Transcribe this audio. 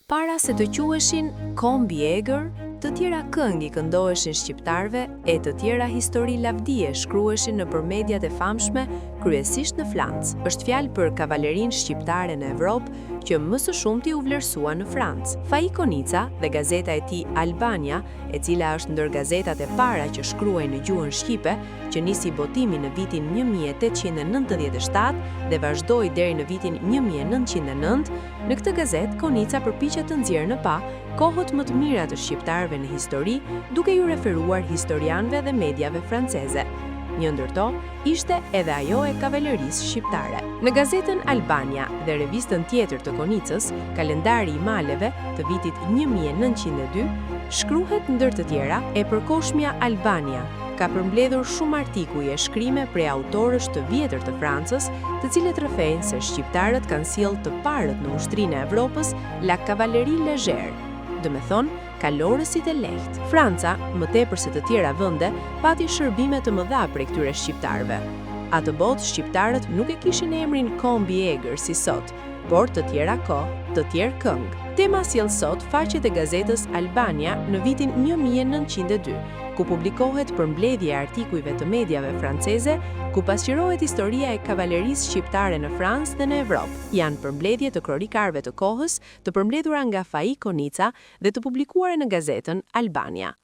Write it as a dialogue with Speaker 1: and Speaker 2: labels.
Speaker 1: Para se të quheshin kombi egër, të tjera këngë i këndoheshin shqiptarve e të tjera histori lavdije shkruheshin nëpër mediat e famshme, kryesisht në Francë. Është fjalë për kavalerinë shqiptare në Evropë që më së shumti u vlerësua në Francë. Fai Konica dhe gazeta e tij Albania, e cila është ndër gazetat e para që shkruajnë në gjuhën shqipe, që nisi botimin në vitin 1897 dhe vazhdoi deri në vitin 1909, në këtë gazetë Konica përpiqet të nxjerrë në pa kohët më të mira të shqiptarëve në histori, duke ju referuar historianëve dhe mediave franceze. Një ndër to ishte edhe ajo e kavalerisë shqiptare. Në gazetën Albania dhe revistën tjetër të Konicës, Kalendari i Maleve të vitit 1902, shkruhet ndër të tjera e përkohshmja Albania ka përmbledhur shumë artikuj e shkrime prej autorësh të vjetër të Francës, të cilët rrëfejnë se shqiptarët kanë sjellë të parët në ushtrinë e Evropës la cavalerie légère, do me thonë, kalorësit e lehtë. Franca, më tepër se të tjera vende, pati shërbime të mëdha prej këtyre shqiptarëve. Atë botë shqiptarët nuk e kishin emrin kombi egër si sot, por të tjera kohë, të tjerë këngë. Tema sjell sot faqet e gazetës Albania në vitin 1902, ku publikohet përmbledhje e artikujve të mediave franceze, ku pasqyrohet historia e kavalerisë shqiptare në Francë dhe në Evropë. Janë përmbledhje të kronikarëve të kohës, të përmbledhura nga Fai Konica dhe të publikuara në gazetën Albania.